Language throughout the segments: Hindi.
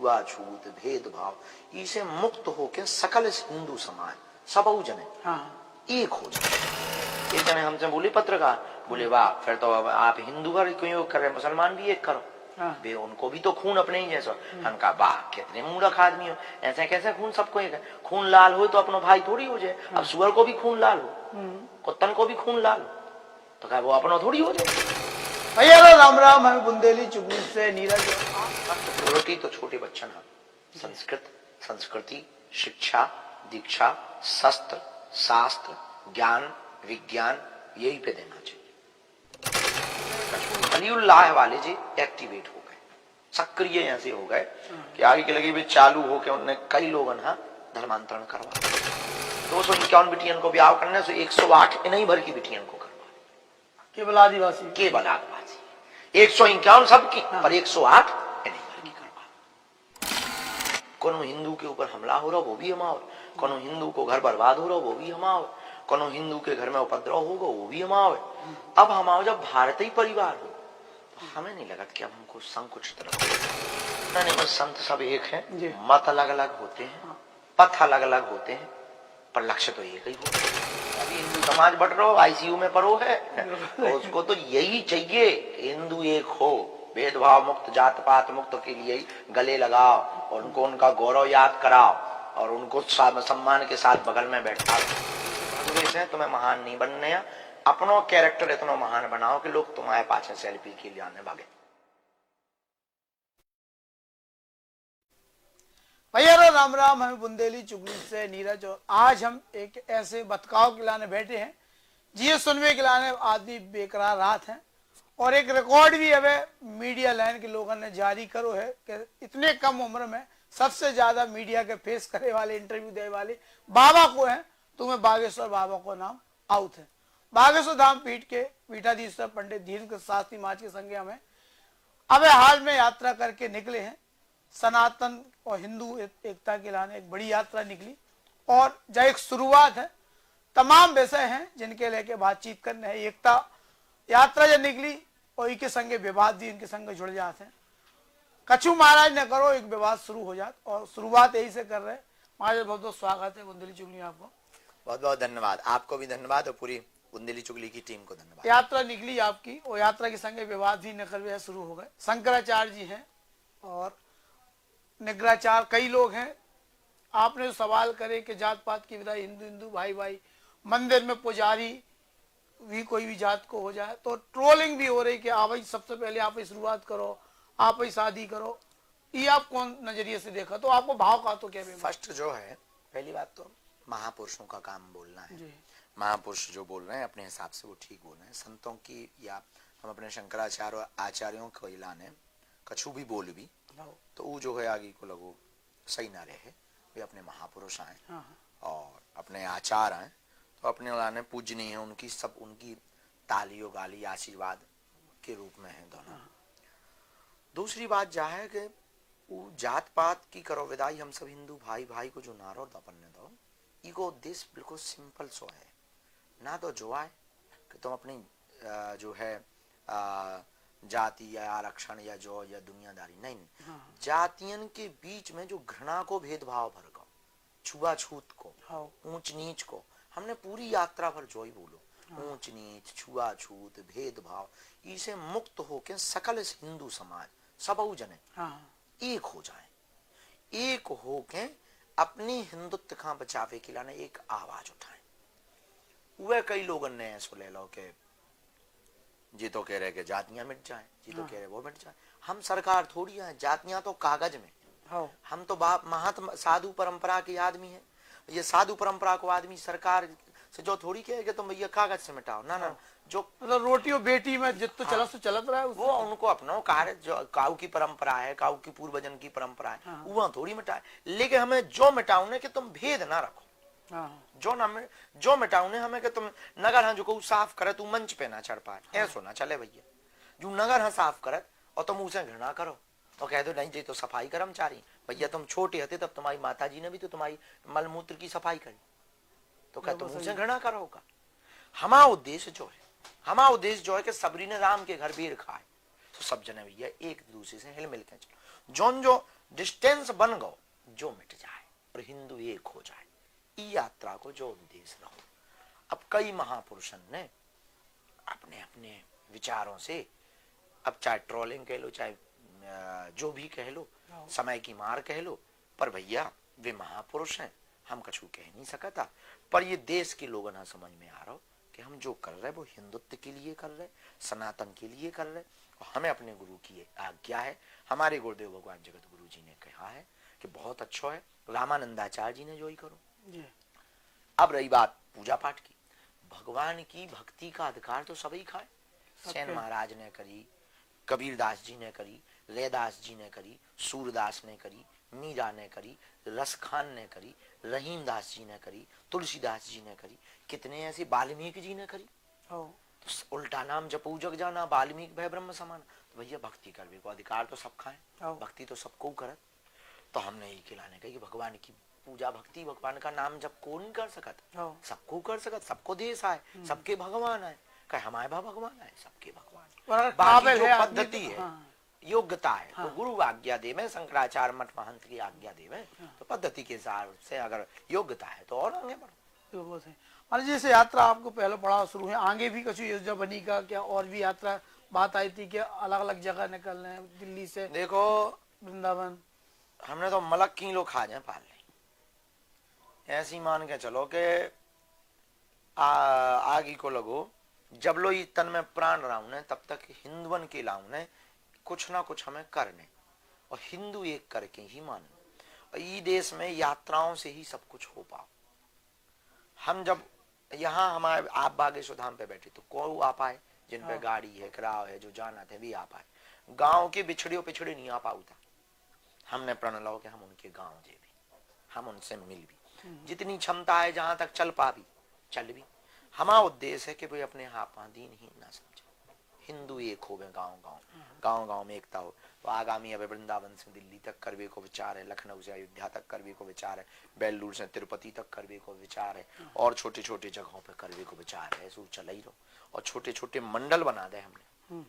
छुआछूत भेदभाव इसे मुक्त होकर सकल हिंदू समाज सब जने एक हो जाए। एक जने हमसे बोले पत्रकार, बोले वाह फिर तो अब आप हिंदू का क्यों करें, मुसलमान भी एक करो। बे उनको भी तो खून अपने ही जैसा। हम कहा वाह कितने मूर्ख आदमी हो, ऐसे कैसे खून सबको एक है, खून लाल हो तो अपना भाई थोड़ी हो जाए। अब सुअर को भी खून लाल हो, कुत्तन को भी खून लाल हो, तो क्या वो अपना थोड़ी हो जाए। भैया राम राम, हमें बुंदेली चुगली से नीरज। रोटी तो छोटे बच्चन है, संस्कृत संस्कृति शिक्षा दीक्षा शस्त्र शास्त्र ज्ञान विज्ञान यही पे देना चाहिए। अलीउल्लाह वाले जी एक्टिवेट हो गए, सक्रिय ऐसे हो गए कि आगे के लगे भी चालू हो के उन्होंने कई लोगों ने धर्मांतरण करवा 251 बिटियन को ब्याह करने से 108 इन्हीं भर की बिटियन को करवा, केवल आदिवासी 151 सबकी पर 108 इन्हीं भर की करवा। कोनो हिंदू के ऊपर हमला हो रहा वो भी हमारा, कोनो हिंदू को घर बर्बाद हो रहा वो भी हमारा, कोनो हिंदू के घर में उपद्रव होगा वो भी हमारा। अब हमारा जब भारतीय परिवार हो तो हमें नहीं लगा कि अब हमको संकुचित रखो। संत सब एक है, मत अलग अलग होते हैं, पथ अलग अलग होते हैं, पर लक्ष्य तो एक ही होता है। अभी हिंदू समाज बढ़ रहा हो, आईसीयू में परो है, तो उसको तो यही चाहिए हिंदू एक हो, भेदभाव मुक्त जात पात मुक्त के लिए गले लगाओ और उनको उनका गौरव याद कराओ और उनको सम्मान के साथ बगल में बैठाओ। तुम्हें महान नहीं बनने, अपनो कैरेक्टर इतना महान बनाओ कि लोग तुम्हारे पास सेल्फी के लिए आने भागे। भैया राम राम, हमें बुंदेली चुगली से नीरज। और आज हम एक ऐसे बतकाव के लाने बैठे हैं जिये सुनवे के लाने आदमी बेकरार रात है, और एक रिकॉर्ड भी अब मीडिया लाइन के लोगों ने जारी करो है कि इतने कम उम्र में सबसे ज्यादा मीडिया के फेस करे वाले इंटरव्यू दे वाले बाबा को है, तुम्हें बागेश्वर बाबा को नाम आउट है। बागेश्वर धाम पीठ के पीठाधीश्वर पंडित धीरेन्द्र शास्त्री महाराज के संगे हमें अब हाल में यात्रा करके निकले हैं। सनातन और हिंदू एकता के लाने एक बड़ी यात्रा निकली और जो एक शुरुआत है, तमाम विषय हैं जिनके लेके बातचीत करने है। एकता यात्रा जब निकली और इनके संगे विवाद भी इनके संगे जुड़ जाते हैं। कछु महाराज ने करो एक विवाद शुरू हो जात, और शुरुआत यही से कर रहे। महाराज बहुत बहुत स्वागत है बुंदेली चुगली, आपको बहुत बहुत धन्यवाद। आपको भी धन्यवाद और पूरी बुंदेली चुगली की टीम को धन्यवाद। यात्रा निकली आपकी और यात्रा के संगे विवाद भी निकल शुरू हो गए। शंकराचार्य जी हैं और निग्राचार कई लोग हैं। आपने जो सवाल करे कि जात पात की विदाई, हिंदू हिंदू भाई भाई, मंदिर में पुजारी भी कोई भी जात को हो जाए तो ट्रोलिंग भी हो रही कि आप सबसे पहले आप ही शुरुआत करो, आप ही शादी करो। ये आप कौन नजरिए से देखा, तो आपको भाव का तो क्या? फर्स्ट जो है, पहली बात तो महापुरुषों का काम बोलना है। महापुरुष जो बोल रहे हैं अपने हिसाब से वो ठीक बोल रहे हैं। संतों की या हम अपने शंकराचार्य आचार्यों को लाने कछु भी बोल भी तो वो जो है आगे को लगो सही ना रहे। वे अपने महापुरुष आए और अपने आचार आए तो अपने लाने पूजनीय है, उनकी सब उनकी तालियों गाली आशीर्वाद के रूप में है दोनों। दूसरी बात जा है कि वो जात पात की करो विदाई, हम सब हिंदू भाई भाई को जो नारो दपन्ने दो, इको उद्देश्य बिल्कुल सिंपल सो है ना, तो जो आए कि तुम अपनी जो है जाति या आरक्षण या जो या दुनियादारी नहीं, जातियन के बीच में जो घृणा को भेदभाव भर को छुआछूत को ऊंच नीच को हमने पूरी यात्रा भर जो ही बोलो ऊंच नीच छुआछूत भेदभाव इसे मुक्त होके सकल हिंदू समाज सब जने एक हो जाए, एक होके अपनी हिंदुत्व का बचावे के लिए एक आवाज उठाए। वह कई लोगों ने ऐसा ले लो के जी तो कह रहे कि जातियां मिट जाएं, जी तो कह रहे वो मिट जाए। हम सरकार थोड़ी है, जातियां तो कागज में, हम तो महात्मा साधु परंपरा के आदमी है। ये साधु परंपरा को आदमी सरकार से जो थोड़ी कहे कि तुम भैया कागज से मिटाओ ना ना, जो मतलब रोटी और बेटी में जित तो चलत तो चलत रहा है वो उनको अपना कार्य जो काऊ की परंपरा है, काऊ की पूर्वजन की परंपरा है, वो थोड़ी मिटाए। लेकिन हमें जो मिटाऊने कि तुम भेद ना रखो, जो मिटाऊने हमें कि तुम नगर हाँ जो को साफ करे तू मंच पे ना चढ़ पाए, ऐसा ना चले भैया। जो नगर हाँ साफ करे और तुम उसे घृणा करो तो कह दो नहीं जी तो सफाई कर्मचारी भैया, तुम छोटे हते तब तुम्हारी माता जी ने भी तो तुम्हारी मलमूत्र की सफाई करी, तो क्या तुम उसे घृणा करोगा? हमारा उद्देश्य जो है कि सबरी ने राम के घर बेर खाए, तो सब जने भैया एक दूसरे से हिल मिल के चलो। जोन जो डिस्टेंस बन गो जो मिट जाए और हिंदू एक हो जाए, ई यात्रा को जो उद्देश्य रहो। अब कई महापुरुषों ने अपने अपने विचारों से, अब चाहे ट्रोलिंग कह लो, चाहे जो भी कह लो, समय की मार कह लो, पर भैया वे महापुरुष हैं, हम कछु कह नहीं सकता। पर ये देश के लोगों ना समझ में आ रहा हो कि हम जो कर रहे वो हिंदुत्व के लिए कर रहे, सनातन के लिए कर रहे, और हमें अपने गुरु की आज्ञा है। हमारे गुरुदेव भगवान जगत गुरु जी ने कहा है कि बहुत अच्छा है, रामानंदाचार्य जी ने जो ही करो। अब रही बात पूजा पाठ की, भगवान की भक्ति का अधिकार तो सभी खाए। सेन महाराज ने करी, कबीरदास जी ने करी, रैदास जी ने करी, सूरदास ने करी, मीरा ने करी, रसखान ने करी, रहीमदास जी ने करी, तुलसीदास जी ने करी, कितने ऐसे, वाल्मीकि जी ने करी। तो उल्टा नाम जपू जग जाना, वाल्मीकि भय ब्रह्म समान। तो भैया भक्ति करने को अधिकार तो सब खाए, भक्ति तो सबको करत। तो हमने यही खिलाने का कि भगवान की पूजा भक्ति, भगवान का नाम जब कौन कर सकत, सबको कर सकत, सबको देश आए, सबके भगवान आए, कहे हमारे भगवान आए, सबके भगवान। बाकी जो पद्धति है, योग्यता है, तो गुरु आज्ञा देवे, शंकराचार्य मठ महंत की आज्ञा देवे, तो पद्धति के हिसाब से अगर योग्यता है तो और आगे बढ़ो। जैसे यात्रा आपको पहले पड़ाव शुरू है, आगे भी कुछ योजना बनी का क्या? और भी यात्रा बात आई थी कि अलग अलग जगह निकलने हैं, दिल्ली से देखो वृंदावन। हमने तो मलक की लोग खा जाए पाल नहीं, ऐसी मान के चलो कि आगे को लगो, जब लो तन में प्राण राउने तब तक हिंदुवन के लाउने कुछ ना कुछ हमें करने, और हिंदू एक करके ही मानने। और ये देश में यात्राओं से ही सब कुछ हो पाओ। हम जब यहाँ हमारे आप बागेश्वर धाम पे बैठे तो को आ पाए, जिन पे गाड़ी है, किराया है, जो जाना थे भी आ पाए। गांव के बिछड़ियों पिछड़े नहीं आ पाऊ था। हमने प्रण लो कि हम उनके गांव जे भी, हम उनसे मिल भी, जितनी क्षमता है जहां तक चल पा भी चल भी। हमारा उद्देश्य है कि भाई अपने हाथ दीन ही ना समझे, हिंदू एक हो गए, गांव गांव गांव गांव में एकता हो। तो आगामी अब वृंदावन से दिल्ली तक करवे को विचार है, लखनऊ से अयोध्या तक करवे को विचार है, बेलूर से तिरुपति तक करवे को विचार है, और छोटे छोटे जगहों पे करवे को विचार है। ऐसे चल ही रहो, और छोटे छोटे मंडल बना दे हमने।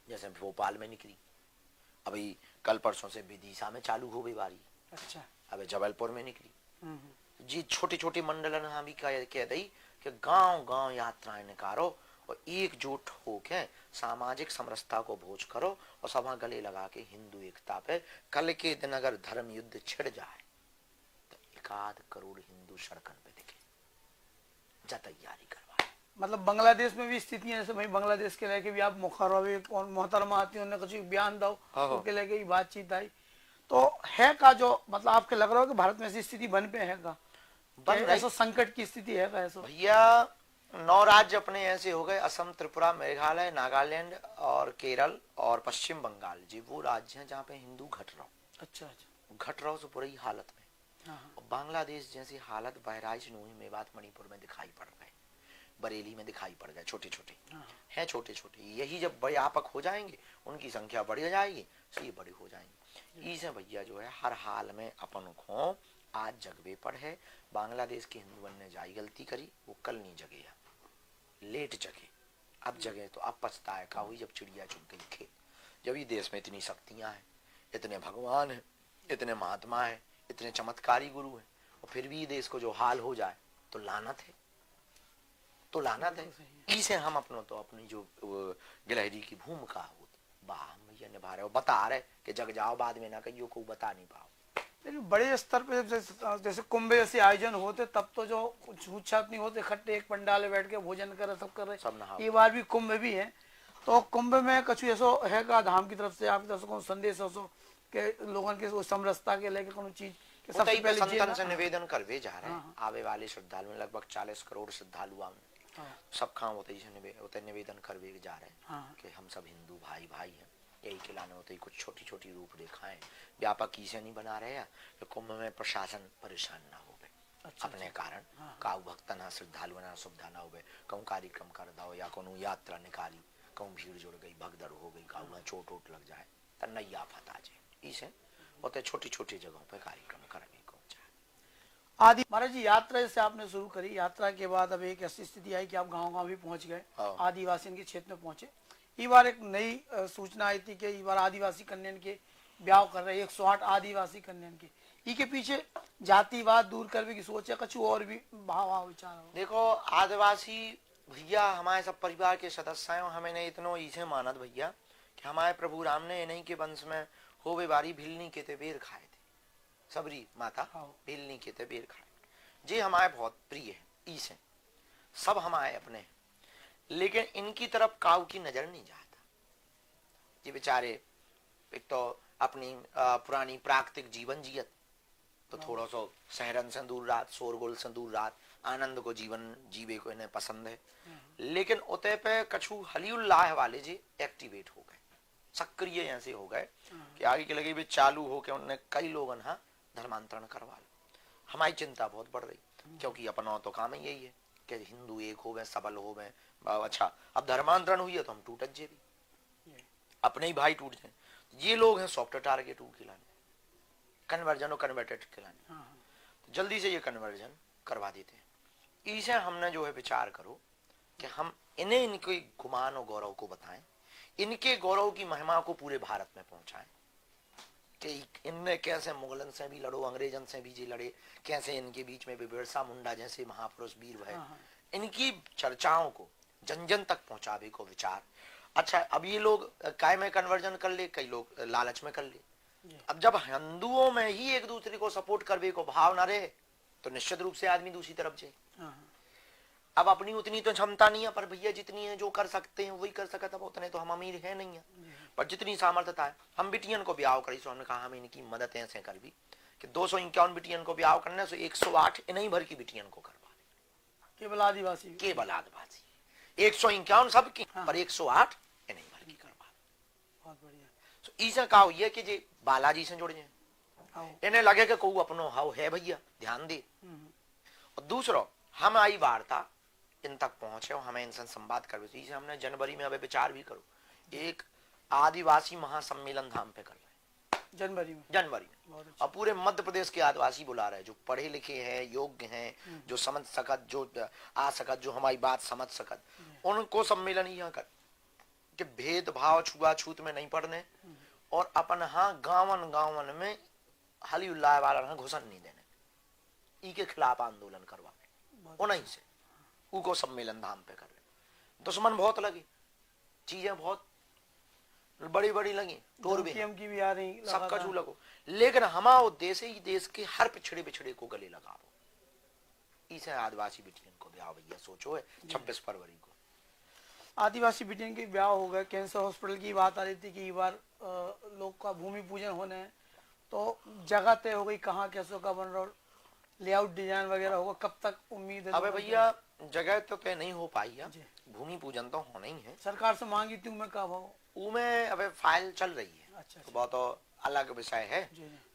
जैसे भोपाल में निकली, अभी कल परसों से विदिशा में चालू हो गई बारी। अच्छा, अभी जबलपुर में निकली जी। छोटे छोटे मंडल हम भी कह दी कि गांव गांव यात्राएं निकालो और एकजुट होके सामाजिक समरसता को भोज करो, और सभा गले लगा के हिंदू एकता पे कल के दिन अगर धर्म युद्ध छिड़ जाए तो 1 करोड़ हिंदू सड़कन पे दिखे, जा तैयारी करवाए। मतलब बांग्लादेश में भी स्थितियां, जैसे भाई बांग्लादेश के लेके भी आप मोहतरमा आती उन्होंने कुछ बयान दो, उसके लेके बातचीत आई, तो है का जो मतलब आपके लग रहा हो कि भारत में ऐसी स्थिति बन पे है का, ऐसा संकट की स्थिति है का? ऐसा भैया 9 राज्य अपने ऐसे हो गए, असम, त्रिपुरा, मेघालय, नागालैंड और केरल और पश्चिम बंगाल जी, वो राज्य हैं जहाँ पे हिंदू घट रहा। अच्छा, घट रहा से बुरी हालत में। और बांग्लादेश जैसी हालत बहराइच, नूही, मेवात, मणिपुर में दिखाई पड़ रहे, बरेली में दिखाई पड़ गए। छोटे छोटे हैं, छोटे छोटे, यही जब व्यापक हो जाएंगे, उनकी संख्या बढ़ जाएगी, तो ये बड़े हो जाएंगे। इसे भैया जो है हर हाल में अपन को आज जगवे पर है। बांग्लादेश के हिंदुओं ने जाई गलती करी, वो कल नहीं जगे, लेट जगे, अब जगे तो अब पछताए का हुई जब चिड़िया चुग गई खेत। जब ये देश में इतनी शक्तियां हैं, इतने भगवान हैं, इतने महात्मा हैं, इतने चमत्कारी गुरु हैं, और फिर भी देश को जो हाल हो जाए तो लानत है, तो लानत है। इसे हम अपनों तो अपनी जो गिलहरी की भूमिका हो भैया निभा रहे हो, बता रहे कि जग जाओ, बाद में ना कहियो को बता नहीं पाओ। लेकिन बड़े स्तर पे जैसे कुंभ जैसे आयोजन होते तब तो जो छूत छात नहीं होते, इकट्ठे एक पंडाल में बैठ के भोजन कर सब कर रहे। ये बार भी कुंभ भी है, तो कुंभ में कुछ ऐसा है का धाम की तरफ से, आपकी तरफ से कौन संदेश हो के लोगों के समरसता के लेके कौन चीज के सबसे पहले संतन से निवेदन करवे जा रहे हैं। आवे वाले श्रद्धालु लगभग 40 करोड़ श्रद्धालु सब खां होते निवेदन करवे जा रहे हैं कि हम सब हिंदू भाई भाई हैं, यही खिलाने होते ही कुछ छोटी छोटी रूपरेखाएं व्यापक से नहीं बना रहे हैं कि कुंभ में प्रशासन परेशान ना हो गए। अच्छा, अपने कारण काउ भक्त ना श्रद्धालु ना सुविधा ना हो गए, कहूँ कार्यक्रम कर दो या कोनो यात्रा निकाली, कहूँ भीड़ जुड़ गई, भगदड़ हो गई, कहूँ चोट वोट लग जाए तो नैया फता जाए। इसे होते छोटी छोटी जगहों पे कार्यक्रम करने को आदि। महाराज जी यात्रा जैसे आपने शुरू करी, यात्रा के बाद अब एक ऐसी स्थिति आई कि आप गाँव गाँव भी पहुंच गए, आदिवासियों के क्षेत्र में पहुंचे। इस बार एक नई सूचना आई थी कि इस बार आदिवासी कल्याण के ब्याह कर रहे 108 आदिवासी कन्या की, ई के पीछे जातिवाद दूर करने की सोच है, कछु और भी भाव विचार हो? देखो आदिवासी भैया हमारे सब परिवार के सदस्य हैं, हमें ने इतनो इसे मानत भैया कि हमारे प्रभु राम ने इन्हीं के वंश में होवे बारी भिलनी के ते बेर खाए थे, सबरी माता भिलनी के ते बेर खाए, जी हमारे बहुत प्रिय है, इसे सब हमारे अपने हैं, लेकिन इनकी तरफ काऊ की नजर नहीं जाता। ये बेचारे एक तो अपनी पुरानी प्राकृतिक जीवन जियत, तो थोड़ा सा शहरन से दूर रात, शोरगुल से दूर रात, आनंद को जीवन जीवे को इन्हें पसंद है। लेकिन उते पे कछु हलीउल्लाह वाले जी एक्टिवेट हो गए, सक्रिय ऐसे हो गए कि आगे के लगे भी चालू हो के उन्होंने कई लोगन हाँ धर्मांतरण करवा लो। हमारी चिंता बहुत बढ़ रही, क्योंकि अपना तो काम ही यही है कि हिंदू एक हो गए, सबल हो गए। अच्छा अब धर्मांतरण हुई है तो हम टूट जे भी, अपने ही भाई टूट जाए। ये लोग हैं सॉफ्ट टारगेट के लाने, कन्वर्जन और कन्वर्टेड के लाने, तो जल्दी से ये कन्वर्जन करवा देते हैं। इसे हमने जो है विचार करो कि हम इन्हें इनके गुमान और गौरव को बताएं, इनके गौरव की महिमा को पूरे भारत में पहुंचाएं कि इनने कैसे मुगलन से भी लड़ो, अंग्रेजन से भी जी लड़े, कैसे इनके बीच में बिरसा मुंडा जैसे महापुरुष वीर है, इनकी चर्चाओं को जन जन तक पहुंचावे को विचार। अच्छा अब ये लोग काय में कन्वर्जन कर ले, कई लोग लालच में कर ले। अब जब हिंदुओं में ही एक दूसरे को सपोर्ट करवे को भाव ना रहे तो निश्चित रूप से आदमी दूसरी तरफ जाए। अब अपनी उतनी तो क्षमता नहीं है, पर भैया जितनी है जो कर सकते हैं वही कर सकता, अब उतने तो हम अमीर है नहीं है, पर जितनी सामर्थ्यता है हम बिटियन को ब्याह करी। तो हमने कहा हम इनकी मदद ऐसे कर भी कि 251 बिटियन को ब्याह करने से 108 इन्हीं भर की बिटियन को करवा दे, केवल आदिवासी, केवल आदिवासी 151 सबकी, पर 108 इन्हीं भर की करवा दे। बहुत बढ़िया। तो इसे कहा हुई है कि जे बालाजी से जुड़ जाए, इन्हें लगे कि कोई अपनो हाउ है भैया ध्यान दे। और दूसरा हम आई वार्ता इन तक पहुंचे और हमें इनसे संवाद करवे, इसे हमने जनवरी में अभी विचार भी करो, एक आदिवासी महासम्मेलन धाम पे कर रहे हैं जनवरी में। और पूरे मध्य प्रदेश के आदिवासी बुला रहे हैं जो पढ़े लिखे हैं, योग्य हैं, जो समझ सकत, जो आ सकत, जो हमारी बात समझ सकत, उनको सम्मेलन यहाँ कर कि भेदभाव छुआछूत में नहीं पड़ने और अपन हाँ गावन गावन में हली उल्लाह वाला घुसन नहीं देने, ई के खिलाफ आंदोलन करवाने, उन्हीं से उको सम्मेलन धाम पे कर रहे। दुश्मन बहुत लगे, चीजें बहुत बड़ी बड़ी लगी, टोर भी आ रही, सब कछु लगो, लेकिन हमारा उद्देश्य ही देश के हर पिछड़े पिछड़े को गले लगाओ। इसे आदिवासी बिटियन को ब्याह भैया सोचो है 26 फरवरी को आदिवासी बिटियन के ब्याह हो गए। कैंसर हॉस्पिटल की बात आ रही थी कि बार लोग का भूमि पूजन होने है, तो जगह तय हो गई, कहाँ कैसों का बन रहा, लेआउट डिजाइन वगैरह होगा, कब तक उम्मीद है? अबे भैया जगह तो तय नहीं हो पाई है, भूमि पूजन तो होना ही है। सरकार से मांगी थी मैं कब हो, में अबे फाइल चल रही है। अच्छा, तो बहुत अलग विषय है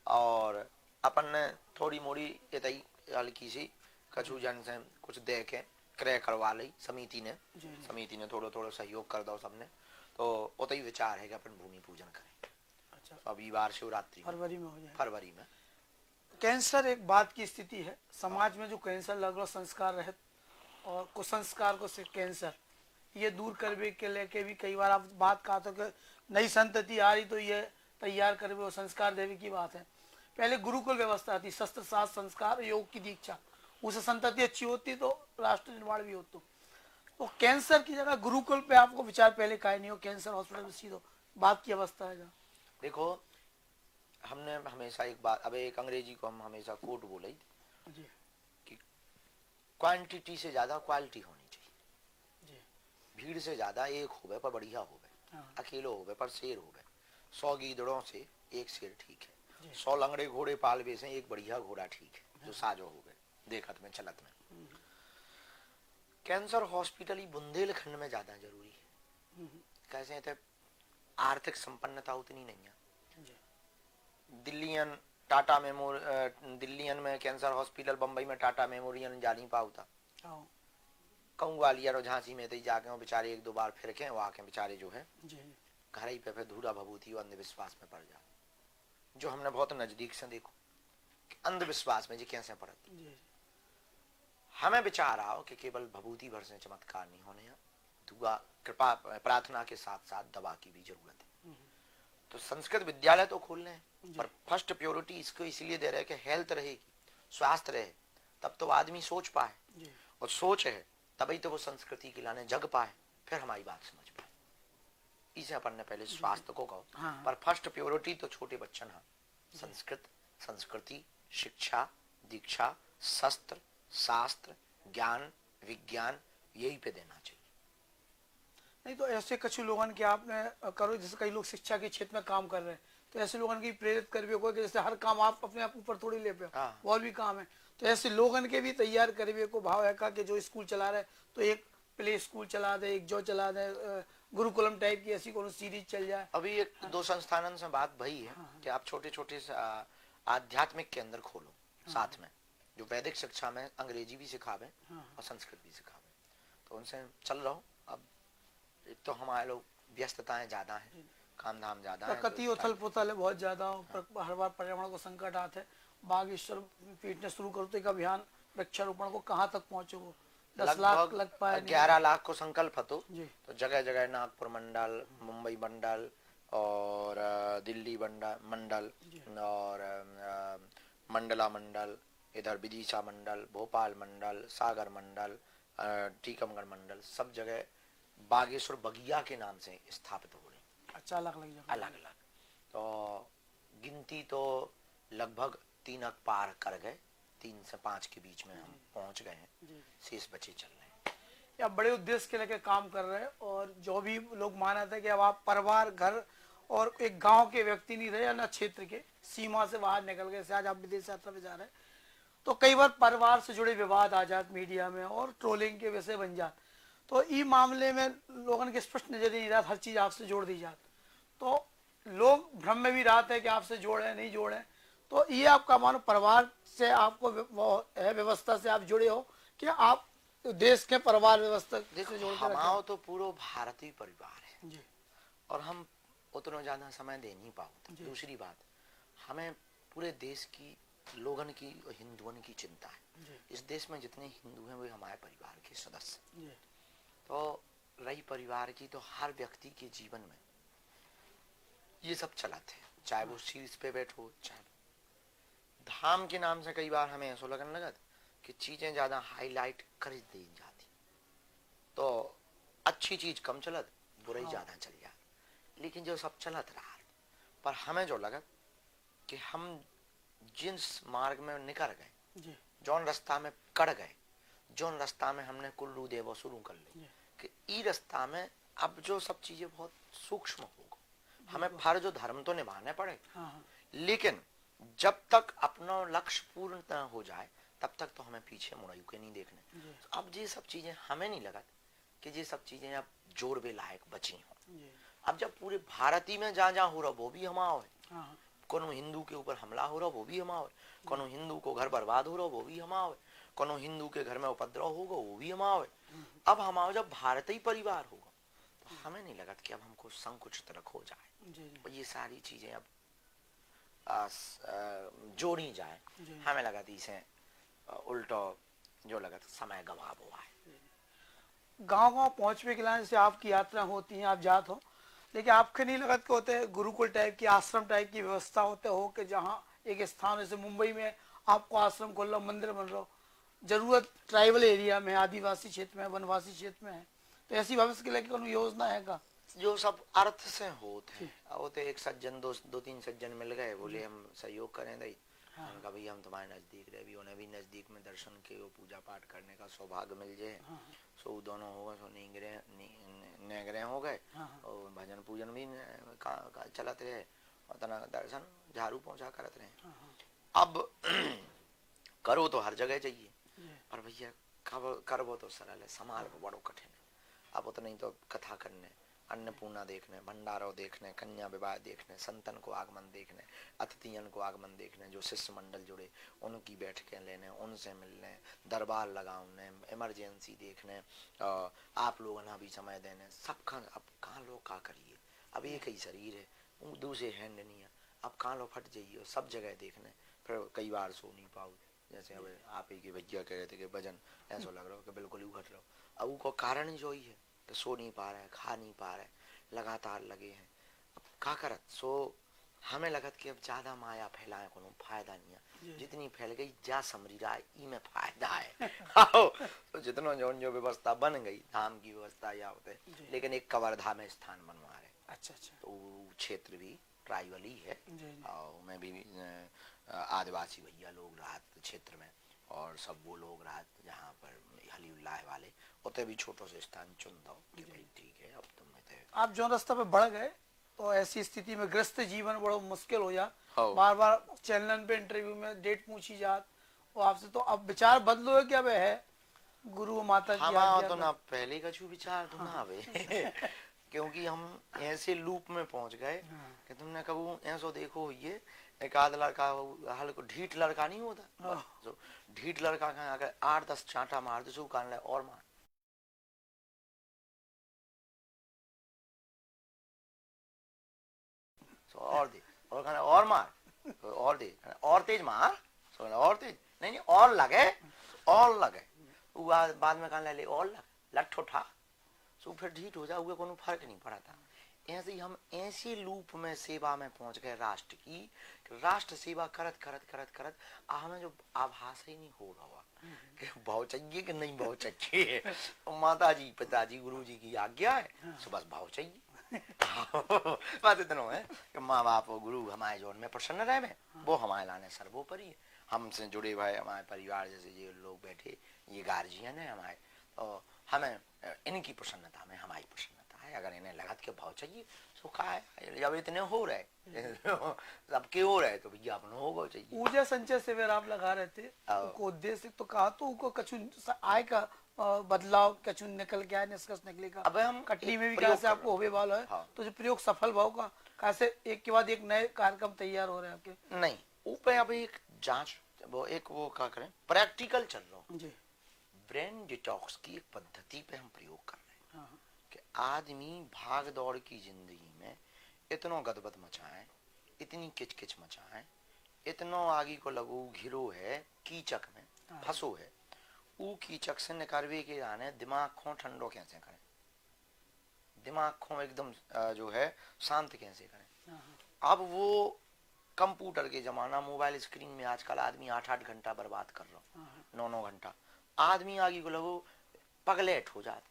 और अपन ने थोड़ी मोड़ी हल्की सी कछु जन से कुछ दे के क्रय करवा ली समिति ने थोड़ा थोड़ा सहयोग कर दो सबने, तो उतना ही विचार है कि अपन भूमि पूजन करें। अच्छा, अभी बार शिवरात्रि फरवरी में हो जाए, फरवरी में। कैंसर एक बात की स्थिति है समाज में, जो कैंसर लग रहा संस्कार रहित और कुसंस्कार को से कैंसर ये दूर करने के लेके भी कई बार आप बात कहा तो कि नई संतति आ रही तो ये तैयार करवे और संस्कार देवी की बात है। पहले गुरुकुल व्यवस्था थी, शस्त्र शास्त्र संस्कार योग की दीक्षा, उससे संतति अच्छी होती तो राष्ट्र निर्माण भी होता। तो कैंसर की जगह गुरुकुल पे आपको विचार पहले काहे नहीं हो, कैंसर हॉस्पिटल में सीधो बात की अवस्था है। देखो हमने हमेशा एक बात, अब एक अंग्रेजी को हम हमेशा कोट बोले कि क्वांटिटी से ज्यादा क्वालिटी होनी चाहिए, भीड़ से ज्यादा एक होवे पर बढ़िया होवे, अकेलो होवे पर शेर होवे, 100 गीदड़ों से एक शेर ठीक है, 100 लंगड़े घोड़े पालवे से एक बढ़िया घोड़ा ठीक है जो साजो होवे देखत में चलत में। कैंसर हॉस्पिटल ही बुंदेलखंड में ज्यादा जरूरी है। कैसे थे आर्थिक संपन्नता उतनी नहीं है। दिल्लीयन टाटा दिल्लीयन में कैंसर हॉस्पिटल, बंबई में टाटा मेमोरियल जा नहीं पाता, कहूँ ग्वालियर और झांसी में तो जाके बेचारे 1-2 बार फिर के वहां के बेचारे जो है घर ही पे फिर धूरा भभूति अंधविश्वास में पड़ जा, जो हमने बहुत नजदीक से देखो अंधविश्वास में जी कैसे पड़ती। हमें विचार आओ कि केवल भभूति भर से चमत्कार नहीं होने, दुआ कृपा प्रार्थना के साथ साथ दवा की भी जरूरत है। तो संस्कृत विद्यालय तो खोलने हैं, पर फर्स्ट प्रायोरिटी इसको इसलिए दे रहे हैं कि हेल्थ रहेगी, स्वास्थ्य रहे, तब तो आदमी सोच पाए, और सोच है तभी तो वो संस्कृति के लाने जग पाए, फिर हमारी बात समझ पाए। इसे अपन ने पहले स्वास्थ्य को कहो, पर फर्स्ट प्रायोरिटी तो छोटे बच्चन है संस्कृत, संस्कृति, शिक्षा, दीक्षा, शस्त्र, शास्त्र, ज्ञान, विज्ञान, यही पे देना चाहिए। नहीं तो ऐसे कुछ लोगों के आपने करो, जैसे कई लोग शिक्षा के क्षेत्र में काम कर रहे हैं, तो ऐसे लोगों की प्रेरित करबे को, जैसे हर काम आप अपने आप ऊपर थोड़ी ले पे, और भी काम है, तो ऐसे लोगों के भी तैयार करबे को भाव है का कि जो स्कूल चला रहे तो एक प्ले स्कूल चला दे, एक जो चला दे गुरुकुलम टाइप की ऐसी कोई सीरीज चल जाए। अभी एक दो संस्थानों से बात भई है कि आप छोटे छोटे आध्यात्मिक के अंदर खोलो, साथ में जो वैदिक शिक्षा में अंग्रेजी भी सिखावे और संस्कृत भी सिखावे, तो उनसे चल रहा हूँ। अब एक तो हमारे लोग व्यस्तताएं ज्यादा हैं, काम धाम ज्यादा है, प्रकृति उथल पुथल है बहुत ज्यादा, हर बार पर्यावरण को संकट आते है। बागेश्वर पीटने शुरू करो तो एक अभियान वृक्षारोपण को कहाँ तक पहुँचे, वो 10 लाख लग पाए, 11 लाख को संकल्प हो तो जगह जगह नागपुर मंडल, मुंबई मंडल और दिल्ली मंडल और मंडला मंडल, इधर विदिशा मंडल, भोपाल मंडल, सागर मंडल, टीकमगढ़ मंडल, सब जगह बागेश्वर बगिया के नाम से स्थापित हो रहे। अच्छा, अलग अलग तो गिनती तो लगभग 3 पार कर गए, 3 से 5 के बीच में हम पहुंच गए हैं, शेष बचे चल रहे हैं। या बड़े उद्देश्य के लेके काम कर रहे हैं, और जो भी लोग माना था कि अब आप परिवार, घर और एक गांव के व्यक्ति नहीं रहे, या न क्षेत्र के सीमा से बाहर निकल गए, आज आप विदेश यात्रा पे जा रहे हैं, तो कई बार परिवार से जुड़े विवाद आ जाते मीडिया में और ट्रोलिंग के विषय बन जाते, तो इस मामले में लोगों के स्पष्ट नजर नहीं रहा, हर चीज आपसे जोड़ दी जाती, तो लोग भ्रम में भी रहते हैं कि आपसे जोड़े नहीं जोड़े, तो ये आपका मानो परिवार से आपको है व्यवस्था से आप जुड़े हो कि आप देश के परिवार व्यवस्था देखो, हमारा तो पूरा भारतीय परिवार है जी, और हम उतना ज्यादा समय दे नहीं पाओ। दूसरी बात, हमें पूरे देश की लोगों की, हिंदुओं की चिंता है। इस देश में जितने हिंदू हैं वे हमारे परिवार के सदस्य, तो रही परिवार की, तो हर व्यक्ति के जीवन में ये सब चलाते हैं, चाहे वो शीर्ष पे बैठो, चाहे धाम के नाम से कई बार हमें ऐसा लगने लगा कि चीजें ज्यादा हाईलाइट कर दी जाती, तो अच्छी चीज कम चलत, बुराई ज्यादा चल जाती, लेकिन जो सब चलत रहा, पर हमें जो लगा कि हम जिस मार्ग में निकल गए, जौन रास्ता में कड़ गए, जौन रास्ता में हमने कुल्लू देवो शुरू कर ले, कि ई रास्ता में अब जो सब चीजें बहुत सूक्ष्म होगा, हमें फर्ज और धर्म तो निभाने पड़े, लेकिन जब तक अपना लक्ष्य पूर्ण न हो जाए तब तक तो हमें पीछे मुड़ायु के नहीं देखने। तो अब ये सब चीजें हमें नहीं लगा कि ये सब चीजें अब जोड़वे लायक बची हो। अब जब पूरे भारती में जहाँ हो रहा वो भी हमारा है, कोनो हिंदू के ऊपर हमला हो रहा वो भी हमारा है, कोनो हिंदू को घर बर्बाद हो रहा वो भी हमारा है, कोनो हिंदू के घर में उपद्रव होगा वो भी हमारा है। अब हमारा जब भारतीय परिवार होगा तो हमें नहीं लगा कि अब हमको संकुचित रख हो जाए, और ये सारी चीजें अब जोड़ी जाए, हमें लगा थी इसे उल्टा जो लगा था समय गवाब हुआ है। गांव गांव पहुंचने के लिए से आपकी यात्रा होती है, आप जात हो, लेकिन आपके नहीं लगत के होते गुरुकुल टाइप की, आश्रम टाइप की व्यवस्था होते हो कि जहाँ एक स्थान, जैसे मुंबई में आपको आश्रम खोल लो, मंदिर बन रहा, जरूरत ट्राइबल एरिया में, आदिवासी क्षेत्र में, वनवासी क्षेत्र में है, तो ऐसी भविष्य के लिए कोई योजना है का? जो सब अर्थ से होते एक सज्जन, दो तीन सज्जन मिल गए, बोले हम सहयोग करें दई, उनका भाई हम तुम्हारे नजदीक रहे भी, उन्हें भी नजदीक में दर्शन के पूजा पाठ करने का सौभाग्य मिल जाए, सो दोनों होगा, सो नेगरे हो गए, और भजन पूजन भी चलते रहे, और तना दर्शन झाड़ू पहुंचा करते रहे। अब करो तो हर जगह चाहिए, पर भैया करबो तो सरल है, संभाल बड़ो कठिन है। अब उतना ही तो कथा करने, अन्नपूर्णा देखने, भंडारो देखने, कन्या विवाह देखने, संतन को आगमन देखने, अतिथियन को आगमन देखने, जो शिष्य मंडल जुड़े उनकी बैठकें लेने, उनसे मिलने, दरबार लगाने, इमरजेंसी देखने, आप लोगों ने भी समय देने, सबका अब कहाँ लोग का करिए, अब एक ही शरीर है, दूसरे हैंड नहीं है, अब कहाँ लो फट जाइए, सब जगह देखने, फिर कई बार सो नहीं पाओ, जैसे अब आप ही के भैया कह रहे थे कि भजन ऐसा लग रहा हो कि बिल्कुल ही उघट रहो, अब वो कारण ही जो ही है कि सो नहीं पा रहे, खा नहीं पा रहे, लगातार लगे हैं। का करत सो हमें लगत कि अब ज्यादा माया फैलाए कोनो फायदा नहीं है, जितनी फैल गई जा समरी रहा है ई में फायदा है। तो जितना जो व्यवस्था बन गई धाम की व्यवस्था या होते, लेकिन एक कवर्धा में स्थान बनवा रहे। अच्छा अच्छा। तो क्षेत्र भी ट्राइबल ही है और मैं भी आदिवासी भैया लोग राहत क्षेत्र में और सब वो लोग राहत जहाँ पर हलीउल्लाह वाले होते भी छोटो से स्थान चुन दो कि भाई ठीक है अब तुम आप जो रास्ते पे बढ़ गए तो ऐसी स्थिति में ग्रस्त जीवन बड़ा मुश्किल हो जा, बार बार चैनल पे इंटरव्यू में डेट पूछी जात और आपसे, तो अब विचार बदलो है क्या वे है गुरु माता की आज्ञा तो ना पहले का जो विचार तो ना वे क्योंकि हम ऐसे लूप में पहुंच गए कि तुमने कबू ऐसो देखो ये एक आध लड़का हल्को ढीठ लड़का नहीं होता, जो ढीठ लड़का का अगर 8-10 चांटा मार दो कान ले और मार और दे और खाना और मार और दे और तेज मार और तेज नहीं और लगे बाद में कहने ले और लग लठ उठा सो फिर ढीठ हो जाओगे, कोनो फर्क नहीं पड़ा था। ऐसे ही हम ऐसे लूप में सेवा में पहुंच गए राष्ट्र की, राष्ट्र सेवा करत करत करत करत हमें जो आभास ही नहीं हो रहा कि भाव चाहिए कि नहीं भाव चाहिए। तो माता जी पिताजी गुरु जी की आज्ञा है सो बस भाव चाहिए। बात इतना है कि माँ बाप और गुरु हमारे जोन में प्रसन्न रहे में वो हमारे लाने सर्वोपरि है। हमसे जुड़े हुए हमारे परिवार जैसे ये लोग बैठे ये गार्जियन है हमारे, और हमें इनकी प्रसन्नता में हमारी प्रसन्नता है। अगर इन्हें लगत के भाव चाहिए तो का है जब इतने हो रहे सबके हो रहे तो भैया अपना होगा चाहिए। ऊर्जा संचय शिविर आप लगा रहे थे उनको उद्देश्य तो कहा तो उनको कछु आय का बदलाव कछु निकल गया निष्कर्ष निकलेगा। अब हम कटनी में भी कैसे आपको होवे वाला है तो जो प्रयोग सफल भाव का कैसे एक के बाद एक नए कार्यक्रम तैयार हो रहे हैं आपके? नहीं ऊपर अभी एक जांच वो क्या करें प्रैक्टिकल चल रहा जी। ब्रेन डिटॉक्स की एक पद्धति पे हम प्रयोग कर रहे हैं कि आदमी भाग दौड़ की जिंदगी में इतना गदबद मचाए, इतनी किचकिच मचाए, इतना आगे को लगो घिरो है कीचक में फंसो है, वो कीचक से निकालवे के आने दिमाग को ठंडो कैसे करें, दिमाग को एकदम जो है शांत कैसे करें। अब वो कंप्यूटर के जमाना मोबाइल स्क्रीन में आजकल आदमी 8-8 घंटा बर्बाद कर रहा, 9-9 घंटा आदमी आगे को लगो पगलेट हो जाते,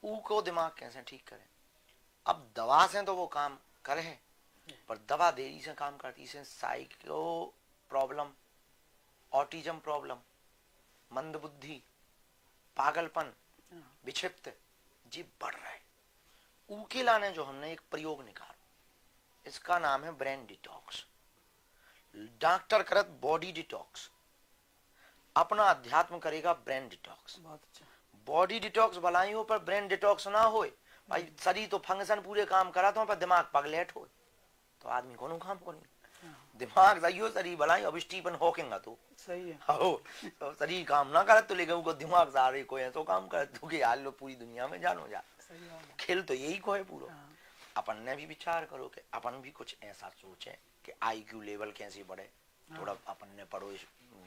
को दिमाग कैसे ठीक करें। अब दवा से तो वो काम करे है पर दवा देरी से काम करती है, साइको प्रॉब्लम, ऑटिज्म प्रॉब्लम, मंदबुद्धि, पागलपन, विक्षिप्त जी बढ़ रहा है। उनके लाने जो हमने एक प्रयोग निकाला इसका नाम है ब्रेन डिटॉक्स। डॉक्टर करत बॉडी डिटॉक्स, अपना अध्यात्म करेगा ब्रेन डिटॉक्स। बहुत अच्छा। बॉडी डिटॉक्स भलाई हो पर ब्रेन डिटॉक्स ना हो भाई, शरीर तो फंक्शन पूरे काम करा तो पर दिमाग पगलेट हो तो आदमी कोनो काम को नहीं। दिमाग सही हो शरीर भलाई, अब स्टीफन हॉकिंग तो सही है तो शरीर काम ना करे तो लेकिन उनको दिमाग सारे कोई है तो काम करे तो के हाल लो पूरी दुनिया में जानो जा खेल तो यही को है पूरा। अपन ने भी विचार करो कि अपन भी कुछ ऐसा सोचे कि IQ लेवल कैसे बढ़े, थोड़ा अपन ने पढ़ो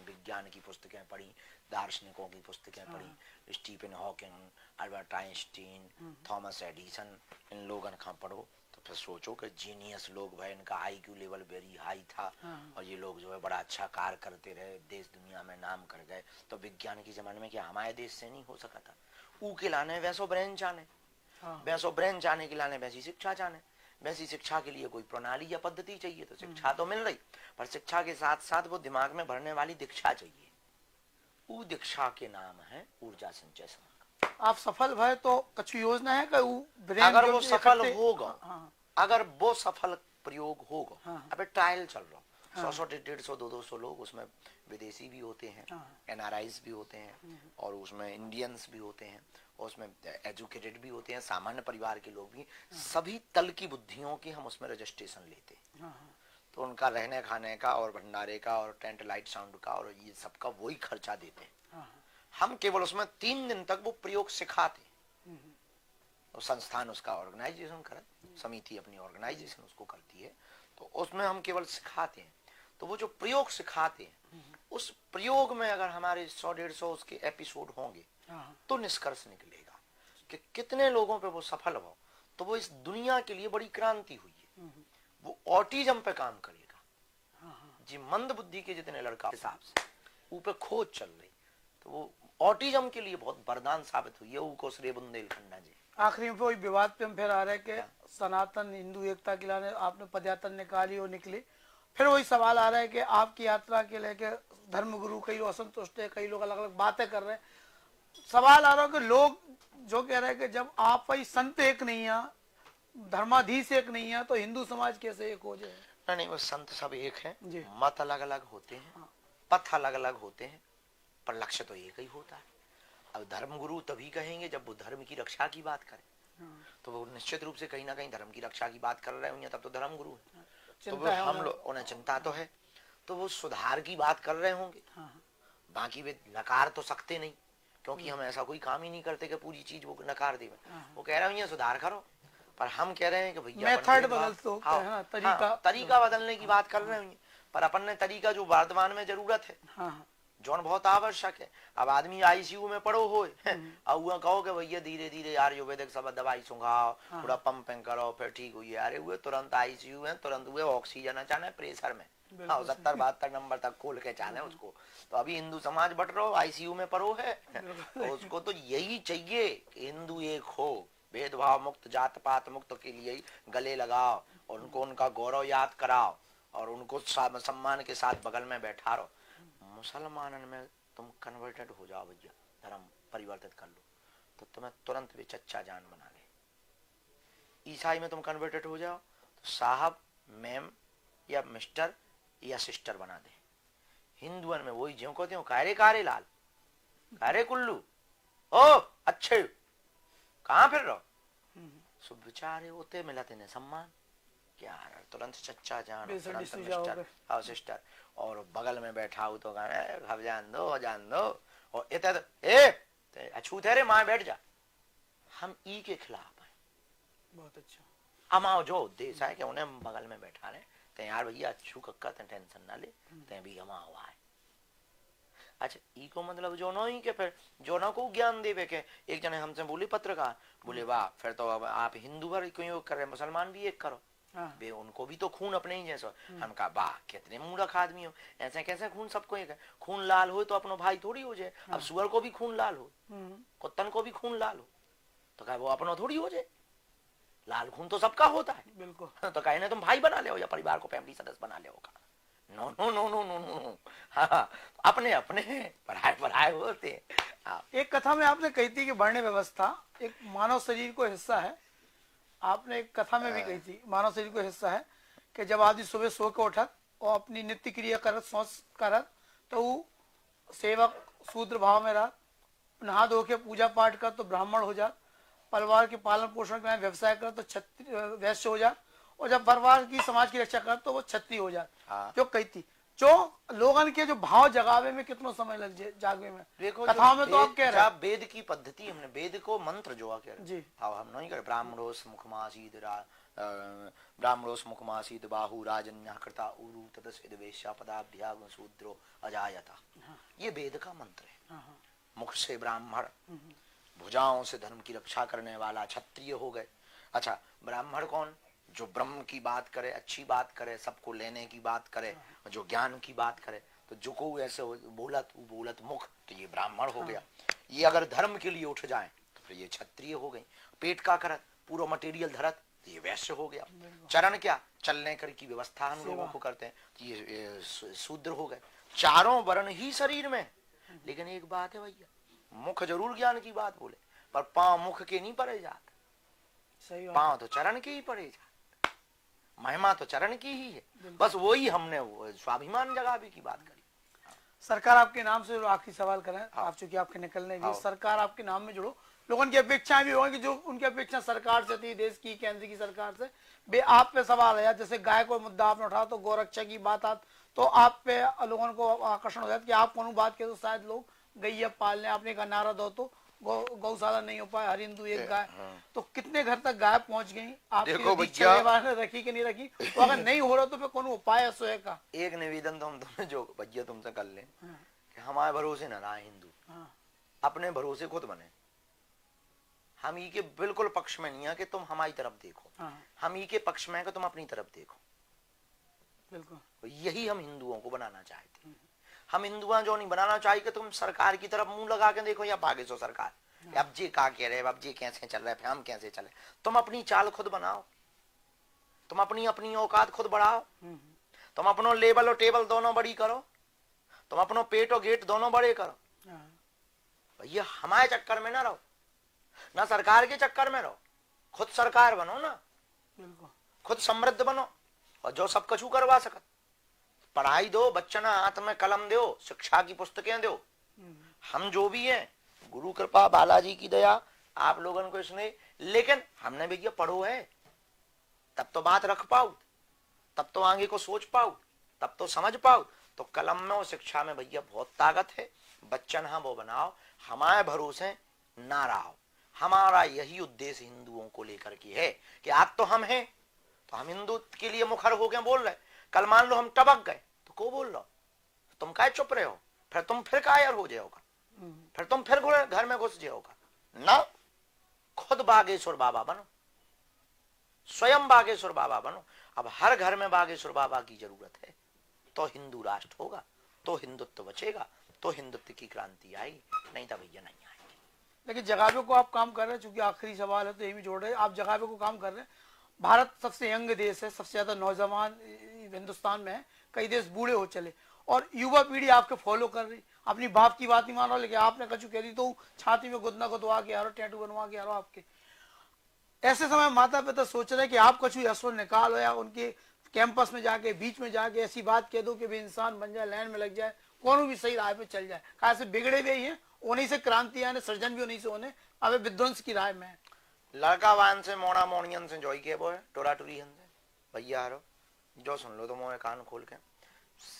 विज्ञान की पुस्तकें पढ़ी, दार्शनिकों की पुस्तकें पढ़ी, Stephen Hawking, Albert Einstein, Thomas Edison, इन लोगों का पढ़ो तो फिर सोचो कि जीनियस लोग भाई इनका IQ लेवल वेरी हाई था और ये लोग जो है बड़ा अच्छा कार्य करते रहे, देश दुनिया में नाम कर गए। तो विज्ञान के जमाने में क्या हमारे देश से नहीं हो सका था, ऊ के लाने वैसो ब्रेन जाने, वैसो ब्रेन जाने के लाने वैसी शिक्षा जाने, वैसी शिक्षा के लिए कोई प्रणाली या पद्धति चाहिए तो शिक्षा तो मिल रही पर शिक्षा के साथ साथ वो दिमाग में भरने वाली दीक्षा चाहिए। वो दीक्षा के नाम है ऊर्जा संचय समागम। आप सफल भय तो कुछ योजना है कि अगर वो सफल होगा, अगर वो सफल प्रयोग होगा, अबे ट्रायल चल रहा 100, 150, 200 लोग, उसमें विदेशी भी होते हैं, NRIs भी होते हैं और उसमें इंडियंस भी होते हैं, उसमें एजुकेटेड भी होते हैं, सामान्य परिवार के लोग भी, सभी तल की बुद्धियों की हम उसमें रजिस्ट्रेशन लेते हैं। तो उनका रहने खाने का और भंडारे का और टेंट लाइट साउंड का और ये सबका वही खर्चा देते हैं। हम केवल उसमें 3 दिन तक वो प्रयोग सिखाते, संस्थान उसका ऑर्गेनाइजेशन करे, समिति अपनी ऑर्गेनाइजेशन उसको करती है, तो उसमें हम केवल सिखाते हैं। तो वो जो प्रयोग सिखाते हैं उस प्रयोग में अगर हमारे 100-150 उसके एपिसोड होंगे तो निष्कर्ष निकलेगा कि कितने लोगों पे वो सफल हो, तो वो इस दुनिया के लिए बड़ी क्रांति हुई है। वो ऑटिज्म पे काम करेगा। जी मंद बुद्धि के जितने लड़का हिसाब से ऊपर खोज चल रही, तो वो ऑटिज्म के लिए बहुत वरदान साबित हुई है वो श्री बुंदेलखंडा जी। आखिरी में वही विवाद पे हम फिर आ रहे हैं कि सनातन हिंदू एकता के लिए आपने पदयात्रा निकाली और निकली, फिर वही सवाल आ रहा है कि आपकी यात्रा के लेके धर्मगुरु कई लोग असंतुष्ट है, कई लोग अलग अलग बातें कर रहे हैं। सवाल आ रहा है कि लोग जो कह रहे हैं कि जब आप ही संत एक नहीं है, धर्माधीश एक नहीं है, तो हिंदू समाज कैसे एक हो जाए? नहीं, वो संत सब एक हैं, मत अलग अलग होते हैं, पथ अलग अलग होते हैं, पर लक्ष्य तो एक ही होता है। अब धर्मगुरु तभी कहेंगे जब वो धर्म की रक्षा की बात करें, तो वो निश्चित रूप से कहीं ना कहीं धर्म की रक्षा की बात कर रहे होंगे, तब तो धर्मगुरु है। तो वो हम लोग उन्हें चिंता तो है, तो वो सुधार की बात कर रहे होंगे। बाकी वे नकार तो सकते नहीं, क्योंकि हम ऐसा कोई काम ही नहीं करते कि पूरी चीज वो नकार दे। वो कह रहे होंगे सुधार करो, पर हम कह रहे हैं कि भैया मेथड बदल दो, तरीका बदलने की बात कर रहे होंगे, पर अपन ने तरीका जो वर्तमान में जरूरत है, जौन बहुत आवश्यक है। अब आदमी आईसीयू में पड़ो हो और कहो कि भैया धीरे धीरे आयुर्वेदिक सब दवाई सुंघाओ, थोड़ा पंपिंग करो, फिर ठीक हुई। अरे हुए तुरंत आईसीयू में, तुरंत हुए ऑक्सीजन अचानक प्रेशर में 70-72 नंबर तक खोल के चाहे उसको। तो अभी हिंदू समाज बट रहो, आईसीयू में पड़ो है, तो उसको तो यही चाहिए कि हिंदू एक हो, भेदभाव मुक्त, जात पात मुक्त के लिए गले लगाओ और उनको उनका गौरव याद कराओ और उनको सम्मान के साथ बगल में बैठा रहो। मुसलमान में तुम कन्वर्टेड हो जाओ भैया, धर्म परिवर्तित कर लो, तो तुम्हें तुरंत वे चच्चा जान बना ले। ईसाई में तुम कन्वर्टेड हो जाओ तो साहब, मैम या मिस्टर या सिस्टर बना दे। हिंदुओं में वही ज्यों को त्यों, कारे कारे लाल, कारे कुल्लू, ओ अच्छे कहाँ फिर रहो, सब बेचारे होते मिलते ने सम्मान क्या, तुरंत चच्चा जान, तुरंत मिस्टर और सिस्टर, और बगल में बैठा हो तो अब जान दो, और ए अछूत रे माँ बैठ जा। हम ई के खिलाफ हैं। बहुत अच्छा। हमारा जो उद्देश्य है कि उन्हें बगल में बैठा रहे, ते यार भैया अच्छू कक्का ते टेंशन ना ले, ते भी हमा हुआ है। अच्छा, ई को मतलब जो ना ही के फिर जो ना को ज्ञान देवे के। एक जने हमसे बोले पत्रकार, बोले वाह फिर तो अब आप हिंदू भर क्यों कर रहे, मुसलमान भी एक करो। बे उनको भी तो खून अपने ही जैसा। हम कहा वाह कितने मूर्ख आदमी हो, ऐसे कैसे खून सबको एक है, खून लाल हो तो अपनो भाई थोड़ी हो जाए। अब सुअर को भी खून लाल हो, कुत्तन को भी खून लाल हो, तो कहा वो अपनो थोड़ी हो जाए, लाल खून तो सबका होता है। बिल्कुल। तो कहे ना तुम भाई बना ले या परिवार को फैमिली सदस्य बना ले। No no no no no no, हाँ अपने अपने पढ़ाए पढ़ाए होते। एक कथा में आपने कही थी कि वर्ण व्यवस्था एक मानव शरीर को हिस्सा है। आपने एक कथा में भी कही थी मानव शरीर को हिस्सा है कि जब आदमी सुबह सो के उठत और अपनी नित्य क्रिया करत, सोच करत, तो वो सेवक शूद्र भाव में रह, नहा धो के पूजा पाठ कर तो ब्राह्मण हो जात, परिवार के पालन पोषण के व्यवसाय कर तो वैश्य हो जात, और जब परिवार की समाज की रक्षा कर तो वो क्षत्रिय हो जात। जो कही थी जो लोगन के जो भाव जगावे में कितना समय लग जाए जागवे में। देखो कथाओं में तो आप कह रहे हैं वेद की पद्धति, हमने वेद को मंत्र जो कह रहे जी, हम नहीं कर ब्राह्मणोस मुखमासीद ब्राह्मणोस मुखमासीद बाहु राजन्या कृता उरु तदसिद वेश्या पदाभ्याग शूद्रो अजायता। ये वेद का मंत्र है। मुख से ब्राह्मण, भुजाओं से धर्म की रक्षा करने वाला क्षत्रिय हो गए। अच्छा, ब्राह्मण कौन? जो ब्रह्म की बात करे, अच्छी बात करे, सबको लेने की बात करे, जो ज्ञान की बात करे, तो जो को ऐसे बोलत मुख, तो ये ब्राह्मण हो गया। ये अगर धर्म के लिए उठ जाए तो फिर ये क्षत्रिय हो गई। पेट का करत, पूरा मटेरियल धरत, तो ये वैश्य हो गया। चरण क्या, चलने कर की व्यवस्था हम लोगों को करते हैं, तो ये शूद्र हो गए। चारों वर्ण ही शरीर में। लेकिन एक बात है भैया, मुख जरूर ज्ञान की बात बोले, पर पांव मुख के नहीं पड़े जाते, पांव तो चरण के ही पड़े जाते, महिमा तो चरण की ही है। बस वही हमने वो स्वाभिमान जगावे की बात करी। सरकार आपके नाम से आखिरी सवाल करें, आप चूंकि आपके निकलने भी, सरकार आपके नाम में जुड़ो, लोगों की अपेक्षाएं भी होंगी जो उनकी अपेक्षा सरकार से थी, देश की केंद्र की सरकार से। बे आप पे सवाल है, जैसे गाय को मुद्दा आपने उठा तो गौरक्षा की बात आत तो आप पे लोगों को आकर्षण हो जाता कि आप कौन बात के तो शायद लोग गैया पालने, आपने का नारा दो तो गौशाला नहीं हो पाया, हर हिंदू एक गाय। तो कितने घर तक गाय पहुंच गई? आपने रखी कि नहीं रखी? तो अगर नहीं हो रहा तो फिर कौन उपाय है का? एक निवेदन तो हम तुम्हें जो भैया तुमसे कर लें कि हमारे भरोसे न रहा हिंदू, अपने भरोसे खुद बने। हम ही के बिल्कुल पक्ष में नहीं है कि तुम हमारी तरफ देखो, हम ही के पक्ष में है कि तुम अपनी तरफ देखो। बिल्कुल। यही हम हिंदुओं को बनाना चाहते हैं। हम हिंदुआ जो नहीं बनाना चाहिए कि तुम सरकार की तरफ मुंह लगा के देखो या भागे सो सरकार, अब जी का कह रहे, अब जी कैसे चल रहा है, फिर हम कैसे चले। तुम अपनी चाल खुद बनाओ, तुम अपनी अपनी औकात खुद बढ़ाओ, तुम अपनो लेवल और टेबल दोनों बड़ी करो, तुम अपनो पेट और गेट दोनों बड़े करो। भैया हमारे चक्कर में ना रहो, ना सरकार के चक्कर में रहो, खुद सरकार बनो ना, खुद समृद्ध बनो और जो सब कछु करवा सकत। पढ़ाई दो, बच्चन हाथ में कलम दो, शिक्षा की पुस्तकें दो। हम जो भी हैं, गुरु कृपा बालाजी की दया, आप लोगों को इसने, लेकिन हमने भैया पढ़ो है तब तो बात रख पाओ, तब तो आगे को सोच पाओ, तब तो समझ पाओ। तो कलम में और शिक्षा में भैया बहुत ताकत है। बच्चन हाँ वो बनाओ, हमारे भरोसे ना रहो। हमारा यही उद्देश्य हिंदुओं को लेकर के है कि आज तो हम हैं, तो हम हिंदू के लिए मुखर हो गए बोल रहे। कल मान लो हम टपक गए तो को बोल लो, तुम काय चुप रहे हो, फिर तुम फिर कायर हो जाओगा, फिर तुम फिर घर में घुस जाओगा ना। खुद बागेश्वर बाबा बनो, स्वयं बागेश्वर बाबा बनो। अब हर घर में बागेश्वर बाबा की जरूरत है, तो हिंदू राष्ट्र होगा, तो हिंदुत्व बचेगा, तो हिंदुत्व की क्रांति आएगी, नहीं तो भैया नहीं आएगी। लेकिन जगह को आप काम कर रहे हैं, चूंकि आखिरी सवाल है तो यही जोड़ रहे हैं, आप जगह को काम कर रहे हैं। भारत सबसे यंग देश है, सबसे ज्यादा नौजवान हिंदुस्तान में है, कई देश बूढ़े हो चले और युवा पीढ़ी आपके फॉलो कर रही। अपनी बाप की बात नहीं मान रहा, लेकिन आपने कछु कह दी तो छाती में गुदना गुदवा के आ रहा, टैटू बनवा के आ रहा आपके। ऐसे समय माता पिता सोच रहे कि आप कछु असर निकालो या उनके कैंपस में जाके बीच में जाके ऐसी बात कह दो कि भी इंसान बन जाए, लाइन में लग जाए, कौन भी सही राह पे चल जाए। कहा से बिगड़े हुए ही हैं, उन्हीं से क्रांति आने, सृजन भी उन्हीं से होने, अब विध्वंस की राह में। लड़का वान से मोड़ा मोनियन से जोई के बोए टोरा टुरी हंसे भैया हारो जो सुन लो तो मोए कान खोल के।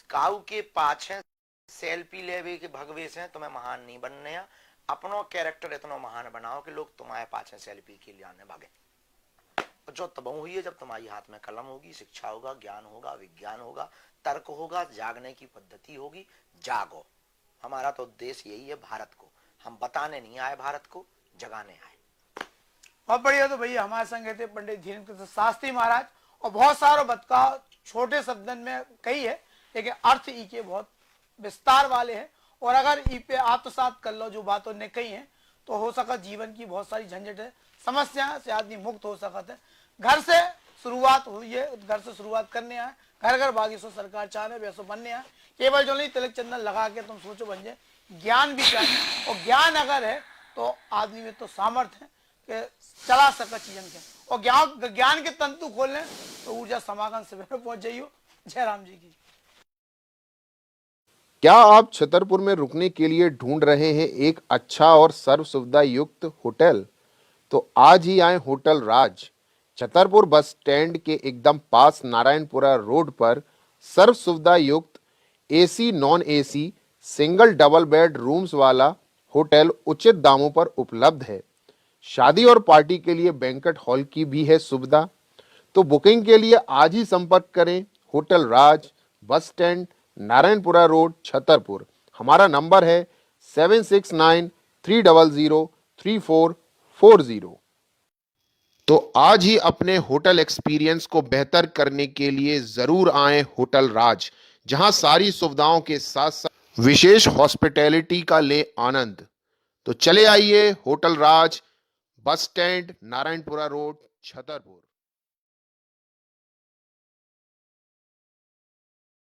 काऊ के पाछे सेल्फी लेवे के भगवे से तुम्हें महान नहीं बनने है, अपनो कैरेक्टर इतना महान बनाओ कि लोग तुम्हारे पाछे सेल्फी के लिए आने भागे। जो तब हुई है जब तुम्हारी हाथ में कलम होगी, शिक्षा होगा, ज्ञान होगा, विज्ञान होगा, तर्क होगा, जागने की पद्धति होगी। जागो, हमारा तो उद्देश्य यही है। भारत को हम बताने नहीं आए, भारत को जगाने आए। बहुत बढ़िया। तो भैया हमारे संग थे पंडित धीरेन्द्र प्रसाद शास्त्री महाराज, और बहुत सारा बतकाव छोटे शब्दन में कही है, लेकिन अर्थ ई के बहुत विस्तार वाले हैं। और अगर ई पे आत्मसात कर लो जो बातों ने कही है, तो हो सका जीवन की बहुत सारी झंझट है, समस्या से आदमी मुक्त हो सकता है। घर से शुरुआत हुई है, घर से शुरुआत करने आए, घर घर बागेश्वर सरकार चाह रहे वैसे बनने आए। केवल जो नहीं तिलक चंदन लगा के तुम सोचो बन जाए, ज्ञान भी चाहिए, और ज्ञान अगर है तो आदमी में तो सामर्थ्य है कि चला सका चीजन के, और ज्ञान के तंतु खोलने तो ऊर्जा समागम से पहुंच जाइयो। जय राम जी की। क्या आप छतरपुर में रुकने के लिए ढूंढ रहे हैं एक अच्छा और सर्व सुविधा युक्त होटल? तो आज ही आए होटल राज। छतरपुर बस स्टैंड के एकदम पास नारायणपुरा रोड पर सर्व सुविधा युक्त AC non AC single double bed rooms वाला होटल उचित दामों पर उपलब्ध है। शादी और पार्टी के लिए बैंक्वेट हॉल की भी है सुविधा। तो बुकिंग के लिए आज ही संपर्क करें होटल राज, bus stand, Narayanpura road, Chhatarpur. हमारा नंबर है 7693003440। तो आज ही अपने होटल एक्सपीरियंस को बेहतर करने के लिए जरूर आएं होटल राज, जहां सारी सुविधाओं के साथ साथ विशेष हॉस्पिटैलिटी का ले आनंद। तो चले आइए होटल राज, bus stand, Narayanpura road, Chhatarpur.